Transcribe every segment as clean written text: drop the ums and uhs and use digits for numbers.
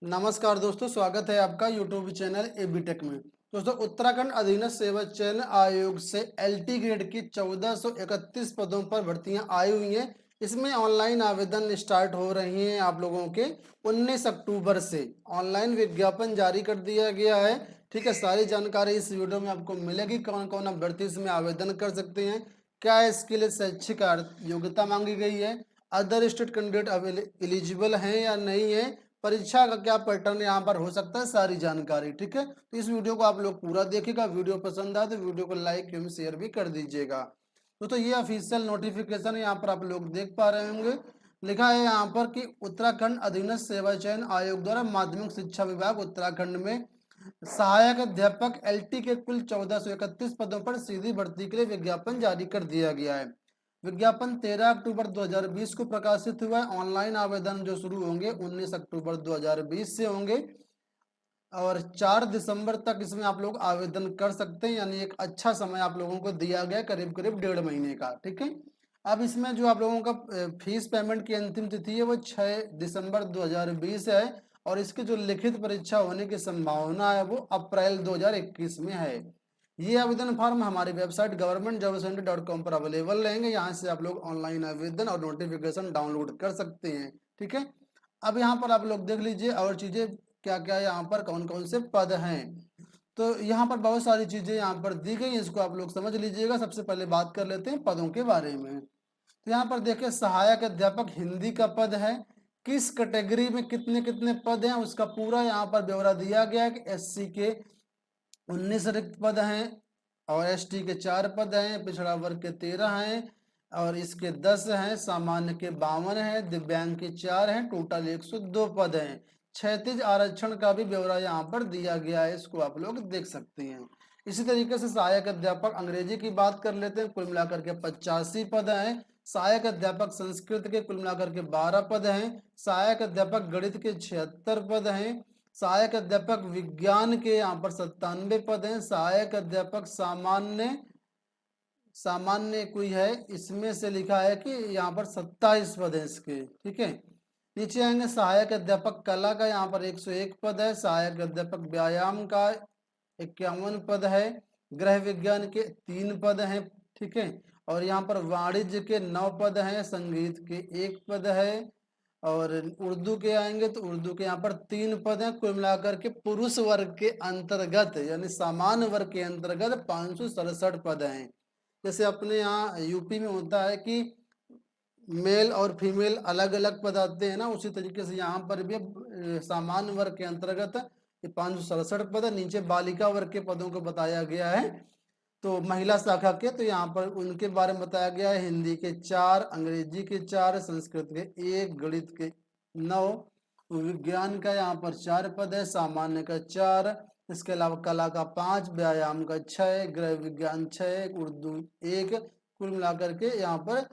नमस्कार दोस्तों, स्वागत है आपका यूट्यूब चैनल एबी टेक में। दोस्तों, उत्तराखंड अधीनस्थ सेवा चयन आयोग से एलटी ग्रेड की 1431 पदों पर भर्तियां आई हुई हैं। इसमें ऑनलाइन आवेदन स्टार्ट हो रही हैं आप लोगों के 19 अक्टूबर से। ऑनलाइन विज्ञापन जारी कर दिया गया है। ठीक है, सारी जानकारी इस वीडियो में आपको मिलेगी। कौन कौन अभ्यर्थी इसमें आवेदन कर सकते हैं, क्या इसके लिए शैक्षिक योग्यता मांगी गई है, अदर स्टेट कैंडिडेट एलिजिबल हैं या नहीं है, परीक्षा का क्या पैटर्न यहाँ पर हो सकता है, सारी जानकारी। ठीक है, तो इस वीडियो को आप लोग पूरा देखिएगा। वीडियो पसंद आए तो वीडियो को लाइक एवं शेयर भी कर दीजिएगा। तो ये ऑफिशियल नोटिफिकेशन यहाँ पर आप लोग देख पा रहे होंगे। लिखा है यहाँ पर कि उत्तराखंड अधीनस्थ सेवा चयन आयोग द्वारा माध्यमिक शिक्षा विभाग उत्तराखंड में सहायक अध्यापक एलटी के कुल 1431 पदों पर सीधी भर्ती के लिए विज्ञापन जारी कर दिया गया है। विज्ञापन 13 अक्टूबर 2020 को प्रकाशित हुआ है। ऑनलाइन आवेदन जो शुरू होंगे 19 अक्टूबर 2020 से होंगे और 4 दिसंबर तक इसमें आप लोग आवेदन कर सकते हैं। यानी एक अच्छा समय आप लोगों को दिया गया, करीब करीब 1.5 महीने का। ठीक है, अब इसमें जो आप लोगों का फीस पेमेंट की अंतिम तिथि है वो 6 दिसंबर 2020 है और इसकी जो लिखित परीक्षा होने की संभावना है वो अप्रैल 2021 में है। ये आवेदन फॉर्म हमारी वेबसाइट governmentjobcenter.com पर अवेलेबल रहेंगे। यहाँ से आप लोग ऑनलाइन आवेदन और नोटिफिकेशन डाउनलोड कर सकते हैं। ठीक है, अब यहाँ पर आप लोग देख लीजिए और चीजें क्या क्या यहाँ पर कौन कौन से पद हैं। तो यहाँ पर बहुत सारी चीजें यहाँ पर दी गई हैं, इसको आप लोग समझ लीजिएगा। सबसे पहले बात कर लेते हैं पदों के बारे में। तो यहाँ पर देखिए, सहायक अध्यापक हिंदी का पद है। किस कैटेगरी में कितने कितने पद हैं उसका पूरा यहाँ पर ब्यौरा दिया गया है कि एससी के 19 रिक्त पद हैं और एसटी के 4 पद हैं, पिछड़ा वर्ग के 13 हैं और इसके 10 हैं, सामान्य के 52 हैं, दिव्यांग के 4 हैं, टोटल 102 पद हैं। क्षैतिज आरक्षण का भी ब्यौरा यहाँ पर दिया गया है, इसको आप लोग देख सकते हैं। इसी तरीके से सहायक अध्यापक अंग्रेजी की बात कर लेते हैं। कुल मिलाकर के 85 पद हैं। सहायक अध्यापक संस्कृत के कुल मिलाकर के 12 पद हैं। सहायक अध्यापक गणित के 76 पद हैं। सहायक अध्यापक विज्ञान के यहाँ पर 97 पद हैं। सहायक अध्यापक सामान्य सामान्य कोई है, इसमें से लिखा है कि यहाँ पर 27 पद है इसके। ठीक है, नीचे आएंगे सहायक अध्यापक कला का यहाँ पर 101 पद है। सहायक अध्यापक व्यायाम का 51 पद है। गृह विज्ञान के 3 पद हैं। ठीक है, और यहाँ पर वाणिज्य के 9 पद हैं। संगीत के 1 पद है और उर्दू के आएंगे तो उर्दू के यहाँ पर 3 पद हैं। कुल मिलाकर के पुरुष वर्ग के अंतर्गत यानी सामान्य वर्ग के अंतर्गत 567 पद हैं। जैसे अपने यहाँ यूपी में होता है कि मेल और फीमेल अलग अलग पद आते हैं ना, उसी तरीके से यहाँ पर भी सामान्य वर्ग के अंतर्गत 567 पद है। नीचे बालिका वर्ग के पदों को बताया गया है। तो महिला शाखा के तो यहाँ पर उनके बारे में बताया गया है। हिंदी के 4, अंग्रेजी के 4, संस्कृत के 1, गणित के 9, विज्ञान का यहाँ पर 4 पद है, सामान्य का 4, इसके अलावा कला का 5, व्यायाम का 6, गृह विज्ञान 6, उर्दू 1, कुल मिलाकर के यहाँ पर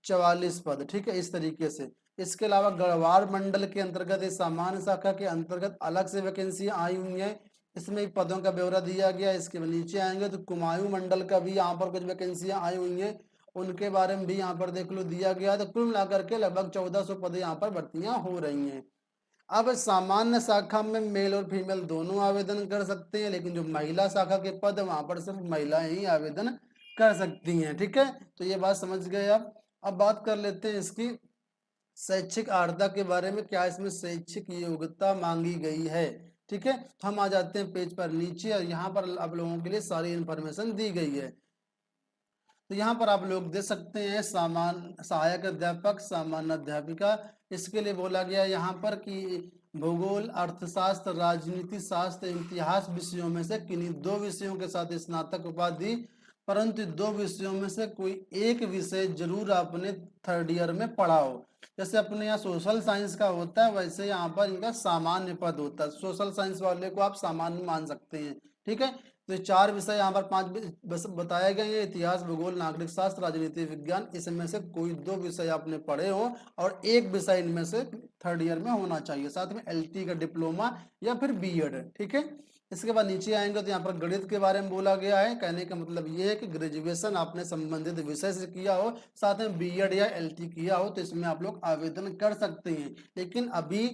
44 पद। ठीक है, इस तरीके से। इसके अलावा गढ़वाल मंडल के अंतर्गत इस सामान्य शाखा के अंतर्गत अलग से वैकेंसी आई हुई है, इसमें पदों का ब्यौरा दिया गया है। इसके नीचे आएंगे तो कुमायूं मंडल का भी यहाँ पर कुछ वैकेंसियां आई हुई हैं, उनके बारे में भी यहाँ पर देख लो दिया गया है। तो कुल मिलाकर के लगभग 1400 पद यहाँ पर भर्तियां हो रही हैं। अब सामान्य शाखा में मेल और फीमेल दोनों आवेदन कर सकते हैं, लेकिन जो महिला शाखा के पद वहां पर सिर्फ महिलाएं ही आवेदन कर सकती हैं। ठीक है, तो ये बात समझ गए आप। अब बात कर लेते हैं इसकी शैक्षिक अर्हता के बारे में, क्या इसमें शैक्षिक योग्यता मांगी गई है। ठीक है, तो हम आ जाते हैं पेज पर नीचे और यहाँ पर आप लोगों के लिए सारी इंफॉर्मेशन दी गई है। तो यहाँ पर आप लोग दे सकते हैं सामान्य सहायक अध्यापक, सामान्य अध्यापिका। इसके लिए बोला गया यहाँ पर कि भूगोल, अर्थशास्त्र, राजनीति शास्त्र, इतिहास विषयों में से किन्हीं 2 विषयों के साथ स्नातक उपाधि, परंतु 2 विषयों में से कोई एक विषय जरूर आपने 3rd ईयर में पढ़ा हो। जैसे अपने यहाँ सोशल साइंस का होता है, वैसे यहाँ पर इनका सामान्य पद होता है। सोशल साइंस वाले को आप सामान्य मान सकते हैं। ठीक है, तो 4 विषय यहाँ पर 5 बताए गए हैं, इतिहास, भूगोल, नागरिक शास्त्र, राजनीति विज्ञान। इसमें से कोई 2 विषय आपने पढ़े हो और एक विषय इनमें से 3rd ईयर में होना चाहिए, साथ में एलटी का डिप्लोमा या फिर बीएड। ठीक है, इसके बाद नीचे आएंगे तो यहाँ पर गणित के बारे में बोला गया है। कहने का मतलब ये है कि ग्रेजुएशन आपने संबंधित विषय से किया हो, साथ में बीएड या एलटी किया हो, तो इसमें आप लोग आवेदन कर सकते हैं। लेकिन अभी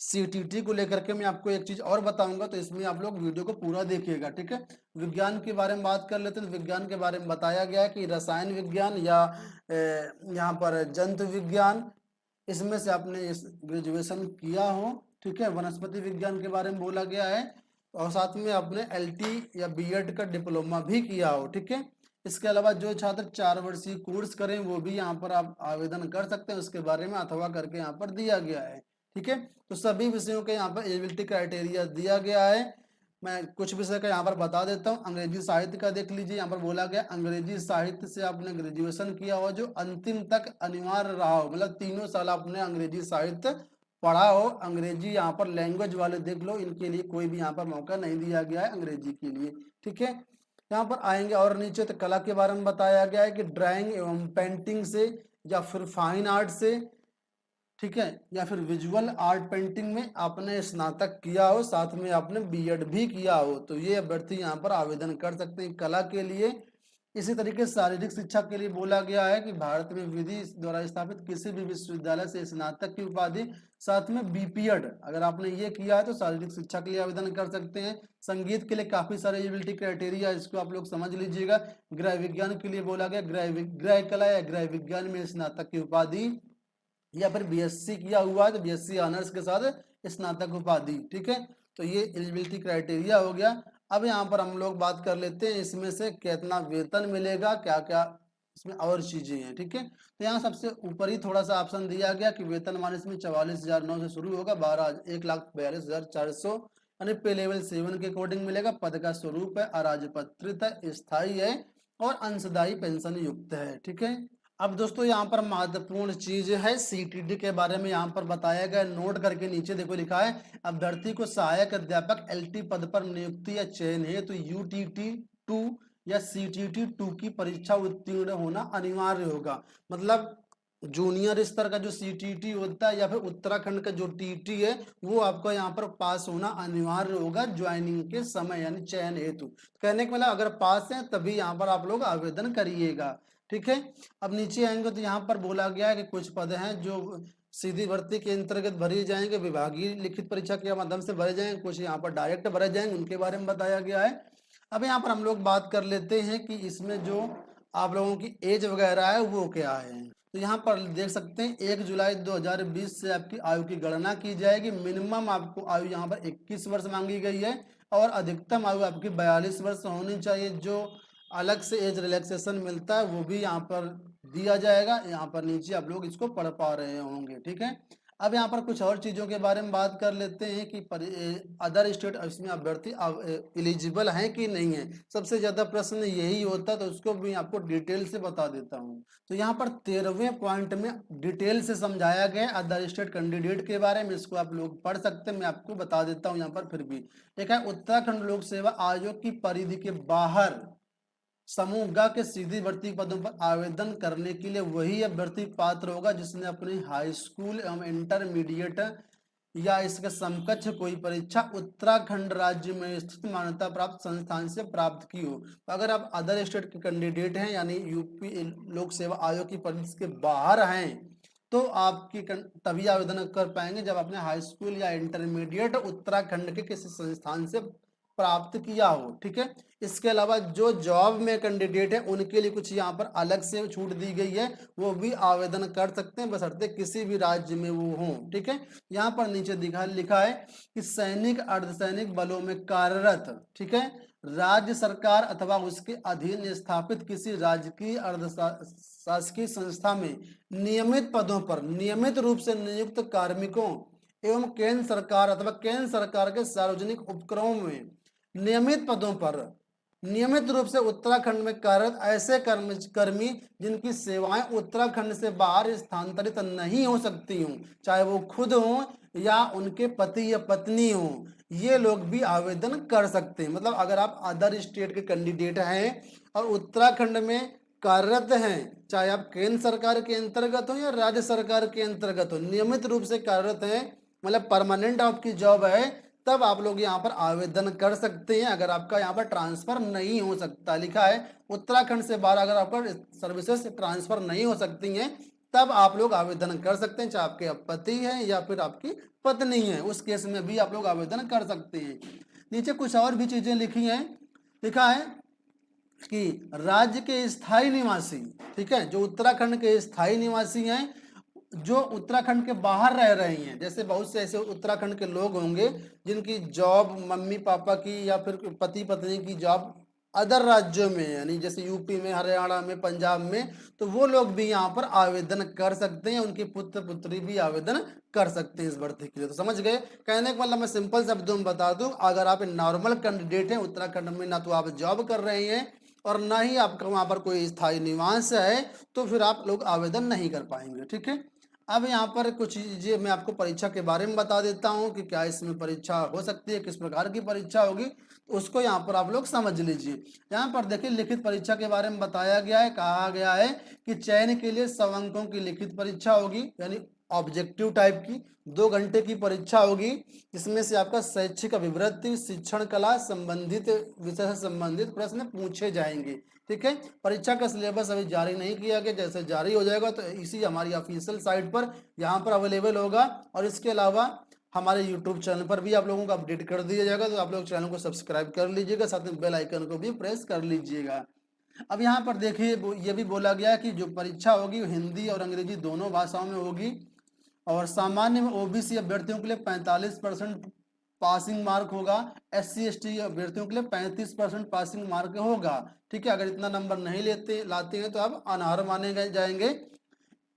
सीटीटी को लेकर के मैं आपको एक चीज और बताऊंगा, तो इसमें आप लोग वीडियो को पूरा देखिएगा, ठीक है। विज्ञान के बारे में बात कर लेते हैं। तो विज्ञान के बारे में बताया गया है कि रसायन विज्ञान या यहाँ पर जंतु विज्ञान, इसमें से आपने इस ग्रेजुएशन किया हो, ठीक है। वनस्पति विज्ञान के बारे में बोला गया है, और साथ में आपने एलटी या बीएड का डिप्लोमा भी किया हो, ठीक है। इसके अलावा जो छात्र 4 वर्षीय कोर्स करें वो भी यहाँ पर आप आवेदन कर सकते हैं, उसके बारे में अथवा करके यहाँ पर दिया गया है, ठीक है। तो सभी विषयों के यहाँ पर एलिजिबिलिटी क्राइटेरिया दिया गया है। मैं कुछ विषय का यहाँ पर बता देता हूँ। अंग्रेजी साहित्य का देख लीजिए, यहाँ पर बोला गया अंग्रेजी साहित्य से आपने ग्रेजुएशन किया हो जो अंतिम तक अनिवार्य रहा हो, मतलब 3 साल आपने अंग्रेजी साहित्य पढ़ा हो। अंग्रेजी यहाँ पर लैंग्वेज वाले देख लो, इनके लिए कोई भी यहाँ पर मौका नहीं दिया गया है अंग्रेजी के लिए, ठीक है। यहाँ पर आएंगे और नीचे तो कला के बारे में बताया गया है कि ड्राइंग एवं पेंटिंग से या फिर फाइन आर्ट से, ठीक है, या फिर विजुअल आर्ट पेंटिंग में आपने स्नातक किया हो, साथ में आपने बीएड भी किया हो, तो ये अभ्यर्थी यहाँ पर आवेदन कर सकते हैं कला के लिए। इसी तरीके से शारीरिक शिक्षा के लिए बोला गया है कि भारत में विधि द्वारा स्थापित किसी भी विश्वविद्यालय से स्नातक की उपाधि, साथ में बीपीएड अगर आपने ये किया है तो शारीरिक शिक्षा के लिए आवेदन कर सकते हैं। संगीत के लिए काफी सारे एलिजिबिलिटी क्राइटेरिया, इसको आप लोग समझ लीजिएगा। गृह विज्ञान के लिए बोला गया गृह कला या गृह विज्ञान में स्नातक की उपाधि, या फिर बीएससी किया हुआ है तो बीएससी ऑनर्स के साथ स्नातक उपाधि, ठीक है। तो ये एलिजिबिलिटी क्राइटेरिया हो गया। अब यहाँ पर हम लोग बात कर लेते हैं इसमें से कितना वेतन मिलेगा, क्या क्या इसमें और चीजें हैं, ठीक है। तो यहाँ सबसे ऊपर ही थोड़ा सा ऑप्शन दिया गया कि वेतनमान इसमें 44,009 से शुरू होगा, 1,42,400 यानी पे लेवल 7 के अकॉर्डिंग मिलेगा। पद का स्वरूप है अराजपत्रित है, स्थायी है और अंशदायी पेंशन युक्त है, ठीक है। अब दोस्तों यहाँ पर महत्वपूर्ण चीज है सीटीटी के बारे में यहाँ पर बताया गया, नोट करके नीचे देखो लिखा है अभ्यर्थी को सहायक अध्यापक एलटी पद पर नियुक्ति या चयन है तो यूटीटी 2 या सीटीटी 2 की परीक्षा उत्तीर्ण होना अनिवार्य होगा। मतलब जूनियर स्तर का जो सीटीटी होता है या फिर उत्तराखंड का जो टीटी है वो आपको यहाँ पर पास होना अनिवार्य होगा ज्वाइनिंग के समय, यानी चयन हेतु। कहने का मतलब अगर पास है तभी यहाँ पर आप लोग आवेदन करिएगा, ठीक है। अब नीचे आएंगे तो यहाँ पर बोला गया है कि कुछ पद हैं जो सीधी भर्ती के अंतर्गत भरे जाएंगे, विभागीय लिखित परीक्षा के माध्यम से भरे जाएंगे, कुछ यहाँ पर डायरेक्ट भरे जाएंगे, उनके बारे में बताया गया है। अब यहाँ पर हम लोग बात कर लेते हैं कि इसमें जो आप लोगों की एज वगैरह है वो क्या है। तो यहाँ पर देख सकते हैं 1 जुलाई 2020 से आपकी आयु की गणना की जाएगी। मिनिमम आपको आयु यहाँ पर 21 वर्ष मांगी गई है और अधिकतम आयु आपकी 42 वर्ष होनी चाहिए। जो अलग से एज रिलैक्सेशन मिलता है वो भी यहाँ पर दिया जाएगा, यहाँ पर नीचे आप लोग इसको पढ़ पा रहे होंगे, ठीक है। अब यहाँ पर कुछ और चीजों के बारे में बात कर लेते हैं कि अदर स्टेट इसमें अभ्यर्थी एलिजिबल हैं कि नहीं है। सबसे ज्यादा प्रश्न यही होता है, तो उसको भी आपको डिटेल से बता देता हूँ। तो यहाँ पर 13वें पॉइंट में डिटेल से समझाया गया अदर स्टेट कैंडिडेट के बारे में, इसको आप लोग पढ़ सकते हैं, मैं आपको बता देता हूँ यहाँ पर फिर भी। एक है उत्तराखंड लोक सेवा आयोग की परिधि के बाहर समूह ग के सीधी भर्ती पदों पर आवेदन करने के लिए वही अभ्यर्थी पात्र होगा जिसने अपनी हाई स्कूल एवं इंटरमीडिएट या इसके समकक्ष कोई परीक्षा उत्तराखंड राज्य में स्थित मान्यता प्राप्त संस्थान से प्राप्त की हो। तो अगर आप अदर स्टेट के कैंडिडेट हैं यानी यूपी लोक सेवा आयोग की परिधि के बाहर हैं तो आपकी तभी आवेदन कर पाएंगे जब आपने हाई स्कूल या इंटरमीडिएट उत्तराखंड के किसी संस्थान से प्राप्त किया हो, ठीक है। इसके अलावा जो जॉब में कैंडिडेट है उनके लिए कुछ यहाँ पर अलग से छूट दी गई है, वो भी आवेदन कर सकते हैं बशर्ते किसी भी राज्य में वो हो, ठीक है। यहाँ पर नीचे लिखा है कि सैनिक अर्धसैनिक बलों में कार्यरत, ठीक है, राज्य सरकार अथवा उसके अधीन स्थापित किसी राजकीय अर्धशासकीय संस्था में नियमित पदों पर नियमित रूप से नियुक्त कार्मिकों एवं केंद्र सरकार अथवा केंद्र सरकार के सार्वजनिक उपक्रमों में नियमित पदों पर नियमित रूप से उत्तराखंड में कार्यरत ऐसे कर्मी जिनकी सेवाएं उत्तराखंड से बाहर स्थानांतरित नहीं हो सकती हों, चाहे वो खुद हों या उनके पति या पत्नी हों, ये लोग भी आवेदन कर सकते हैं। मतलब अगर आप अदर स्टेट के कैंडिडेट हैं और उत्तराखंड में कार्यरत हैं, चाहे आप केंद्र सरकार के अंतर्गत हो या राज्य सरकार के अंतर्गत हो, नियमित रूप से कार्यरत हैं, मतलब परमानेंट आपकी जॉब है, तब आप लोग यहाँ पर आवेदन कर सकते हैं। अगर आपका यहाँ पर ट्रांसफर नहीं हो सकता, लिखा है उत्तराखंड से बाहर अगर आपका सर्विसेज ट्रांसफर नहीं हो सकती हैं तब आप लोग आवेदन कर सकते हैं, चाहे आपके पति है या फिर आपकी पत्नी है, उस केस में भी आप लोग आवेदन कर सकते हैं। नीचे कुछ और भी चीजें लिखी हैं, लिखा है कि राज्य के स्थायी निवासी, ठीक है, जो उत्तराखंड के स्थायी निवासी हैं, जो उत्तराखंड के बाहर रह रहे हैं, जैसे बहुत से ऐसे उत्तराखंड के लोग होंगे जिनकी जॉब मम्मी पापा की या फिर पति पत्नी की जॉब अदर राज्यों में, यानी जैसे यूपी में, हरियाणा में, पंजाब में, तो वो लोग भी यहाँ पर आवेदन कर सकते हैं, उनकी पुत्र पुत्री भी आवेदन कर सकते हैं इस भर्ती के लिए। तो समझ गए, कहने का मतलब मैं सिंपल शब्दों में बता दूं, अगर आप नॉर्मल कैंडिडेट हैं उत्तराखंड में, ना तो आप जॉब कर रहे हैं और ना ही आपका वहां पर कोई स्थायी निवास है, तो फिर आप लोग आवेदन नहीं कर पाएंगे, ठीक है। अब यहाँ पर कुछ चीजें मैं आपको परीक्षा के बारे में बता देता हूँ कि क्या इसमें परीक्षा हो सकती है, किस प्रकार की परीक्षा होगी, तो उसको यहाँ पर आप लोग समझ लीजिए। यहाँ पर देखिए लिखित परीक्षा के बारे में बताया गया है, कहा गया है कि चयन के लिए 100 अंकों की लिखित परीक्षा होगी, यानी ऑब्जेक्टिव टाइप की 2 घंटे की परीक्षा होगी। इसमें से आपका शैक्षिक अभिवृत्ति, शिक्षण कला संबंधित विषय से संबंधित प्रश्न पूछे जाएंगे, ठीक है। परीक्षा का सिलेबस अभी जारी नहीं किया गया, जैसे जारी हो जाएगा तो इसी हमारी ऑफिशियल साइट पर यहाँ पर अवेलेबल होगा, और इसके अलावा हमारे यूट्यूब चैनल पर भी आप लोगों को अपडेट कर दिया जाएगा, तो आप लोग चैनल को सब्सक्राइब कर लीजिएगा, साथ में बेल आइकन को भी प्रेस कर लीजिएगा। अब यहाँ पर देखिए ये भी बोला गया कि जो परीक्षा होगी वो हिंदी और अंग्रेजी दोनों भाषाओं में होगी, और सामान्य में ओबीसी अभ्यर्थियों के लिए 45% पासिंग मार्क होगा, SC ST अभ्यर्थियों के लिए 35% पासिंग मार्क होगा, ठीक है। अगर इतना नंबर नहीं लाते हैं तो आप अनर्ह माने जाएंगे।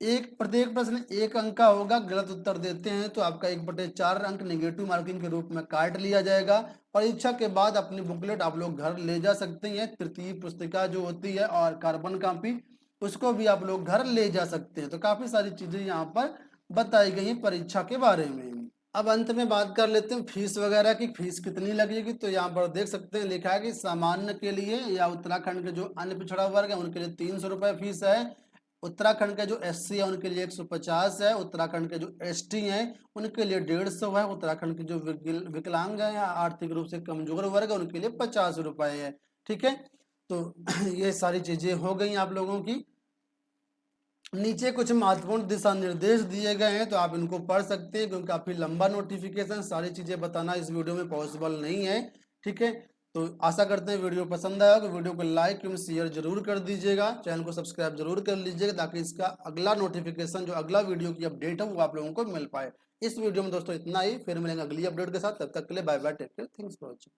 प्रत्येक प्रश्न 1 अंक का होगा, गलत उत्तर देते हैं तो आपका 1/4 अंक नेगेटिव मार्किंग के रूप में काट लिया जाएगा। परीक्षा के बाद अपनी बुकलेट आप लोग घर ले जा सकते हैं, तृतीय पुस्तिका जो होती है और कार्बन कॉपी, उसको भी आप लोग घर ले जा सकते हैं। तो काफी सारी चीजें यहाँ पर बताई गई है परीक्षा के बारे में। अब अंत में बात कर लेते हैं फीस वगैरह की, फीस कितनी लगेगी। तो यहाँ पर देख सकते हैं लिखा है कि सामान्य के लिए या उत्तराखंड के जो अन्य पिछड़ा वर्ग है उनके लिए 300 रुपये फीस है, उत्तराखंड के जो SC है उनके लिए 150 है, उत्तराखंड के जो ST हैं उनके लिए 150 है, उत्तराखंड के जो विकलांग है या आर्थिक रूप से कमजोर वर्ग है उनके लिए 50 रुपये है, ठीक है। तो ये सारी चीजें हो गई आप लोगों की। नीचे कुछ महत्वपूर्ण दिशा निर्देश दिए गए हैं, तो आप इनको पढ़ सकते हैं, क्योंकि काफी लंबा नोटिफिकेशन, सारी चीजें बताना इस वीडियो में पॉसिबल नहीं है, ठीक है। तो आशा करते हैं वीडियो पसंद आया होगा, वीडियो को लाइक एवं शेयर जरूर कर दीजिएगा, चैनल को सब्सक्राइब जरूर कर लीजिएगा, ताकि इसका अगला नोटिफिकेशन, जो अगला वीडियो की अपडेट है वो आप लोगों को मिल पाए। इस वीडियो में दोस्तों इतना ही, फिर मिलेंगे अगली अपडेट के साथ, तब तक के लिए bye bye, take care, thanks for watching.